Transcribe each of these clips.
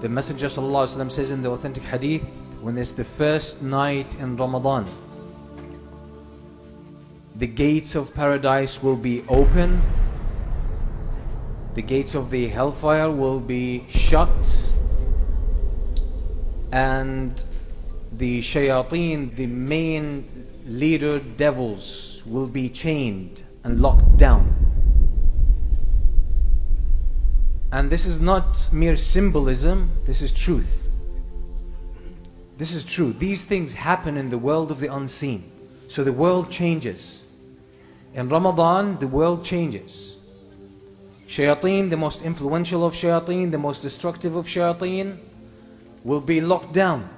The Messenger ﷺ says in the authentic hadith, when it's the first night in Ramadan, the gates of paradise will be open, the gates of the hellfire will be shut, and the shayateen, the main leader devils, will be chained and locked down. And this is not mere symbolism, this is truth. This is true. These things happen in the world of the unseen. So the world changes. In Ramadan, the world changes. Shayateen, the most influential of shayateen, the most destructive of shayateen, will be locked down.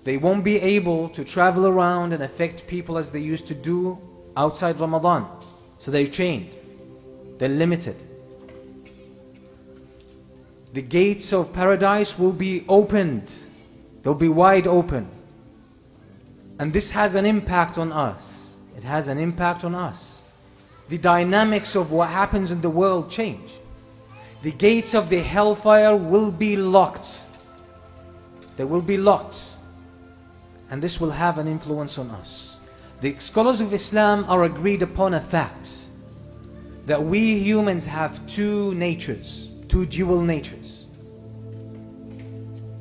They won't be able to travel around and affect people as they used to do outside Ramadan. So they're chained. They're limited. The gates of paradise will be opened. They'll be wide open. And this has an impact on us. It has an impact on us. The dynamics of what happens in the world change. The gates of the hellfire will be locked. They will be locked. And this will have an influence on us. The scholars of Islam are agreed upon a fact that we humans have two natures, two dual natures.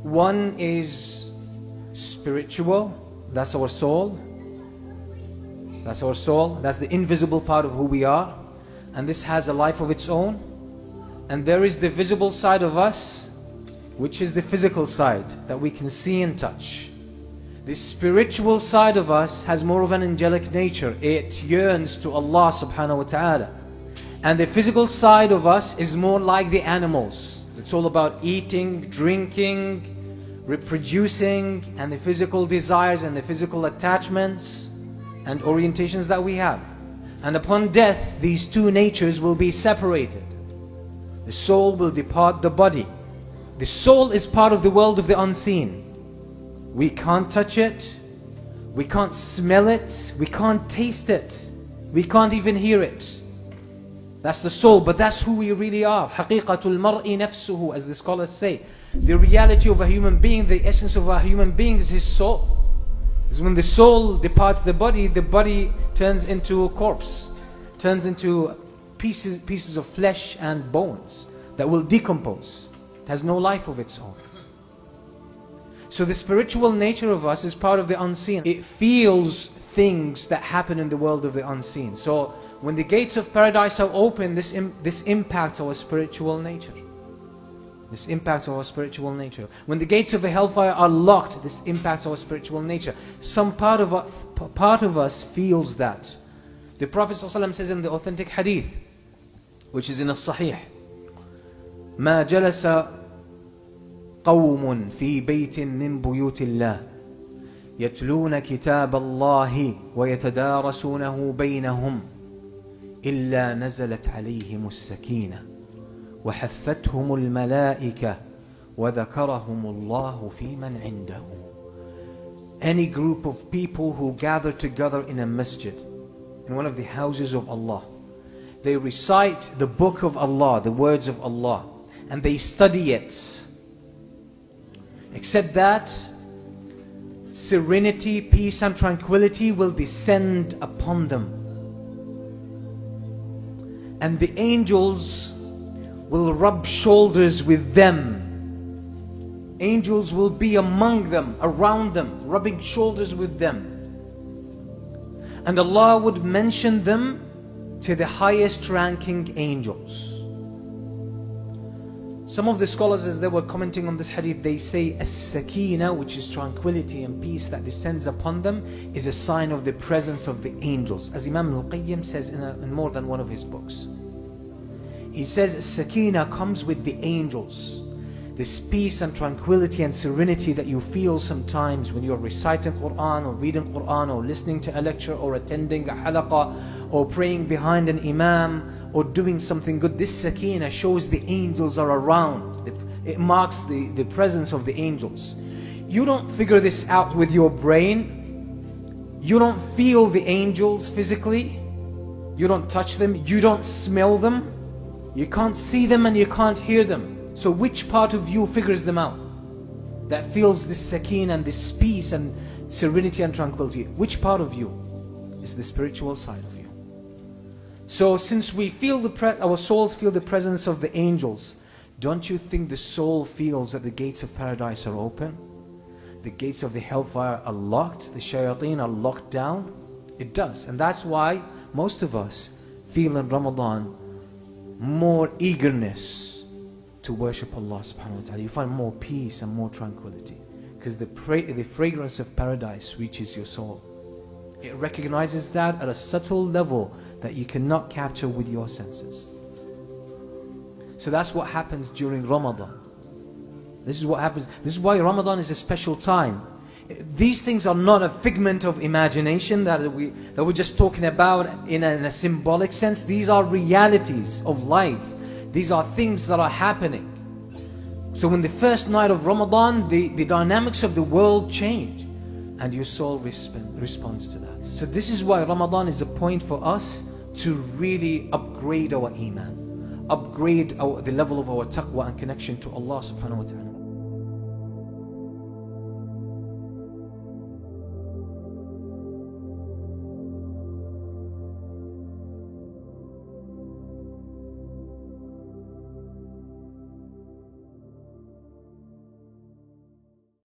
One is spiritual, that's our soul. That's our soul, that's the invisible part of who we are. And this has a life of its own. And there is the visible side of us, which is the physical side that we can see and touch. The spiritual side of us has more of an angelic nature. It yearns to Allah subhanahu wa ta'ala. And the physical side of us is more like the animals. It's all about eating, drinking, reproducing, and the physical desires and the physical attachments and orientations that we have. And upon death, these two natures will be separated. The soul will depart the body. The soul is part of the world of the unseen. We can't touch it, we can't smell it, we can't taste it, we can't even hear it. That's the soul, but that's who we really are. حَقِيقَةُ الْمَرْءِ نَفْسُهُ, as the scholars say. The reality of a human being, the essence of a human being is his soul. Because when the soul departs the body turns into a corpse, turns into pieces of flesh and bones that will decompose. It has no life of its own. So the spiritual nature of us is part of the unseen. It feels things that happen in the world of the unseen. So when the gates of paradise are open, this impacts our spiritual nature. This impacts our spiritual nature. When the gates of the hellfire are locked, this impacts our spiritual nature. Some part of us feels that. The Prophet ﷺ says in the authentic hadith, which is in as-Sahih, مَا جَلَسَ قوم في بيت من بيوت الله يتلون كتاب الله ويتدارسونه بينهم إلا نزلت عليهم السكينة وحفتهم الملائكة وذكرهم الله في من عنده. Any group of people who gather together in a masjid, in one of the houses of Allah, they recite the book of Allah, the words of Allah, and they study it. Except that serenity, peace and tranquility will descend upon them. And the angels will rub shoulders with them. Angels will be among them, around them, rubbing shoulders with them. And Allah would mention them to the highest ranking angels. Some of the scholars, as they were commenting on this hadith, they say as-sakina, which is tranquility and peace that descends upon them, is a sign of the presence of the angels, as Imam al-Qayyim says in more than one of his books. He says as-sakina comes with the angels. This peace and tranquility and serenity that you feel sometimes when you're reciting Quran or reading Quran or listening to a lecture or attending a halaqah or praying behind an imam or doing something good. This sakina shows the angels are around. It marks the presence of the angels. You don't figure this out with your brain. You don't feel the angels physically. You don't touch them. You don't smell them. You can't see them and you can't hear them. So which part of you figures them out? that feels this sakeen and this peace and serenity and tranquility. Which part of you is the spiritual side of you? So since we feel our souls feel the presence of the angels, don't you think the soul feels that the gates of paradise are open? The gates of the hellfire are locked, the shayateen are locked down? It does. And that's why most of us feel in Ramadan more eagerness to worship Allah subhanahu wa ta'ala. You find more peace and more tranquility because the fragrance of paradise reaches your soul. It recognizes that at a subtle level that you cannot capture with your senses. So that's what happens during Ramadan. This is what happens. This is why Ramadan is a special time. These things are not a figment of imagination that we're just talking about in a symbolic sense. These are realities of life. These are things that are happening. So in the first night of Ramadan, the dynamics of the world change and your soul responds to that. So this is why Ramadan is a point for us to really upgrade our iman, upgrade the level of our taqwa and connection to Allah subhanahu wa ta'ala.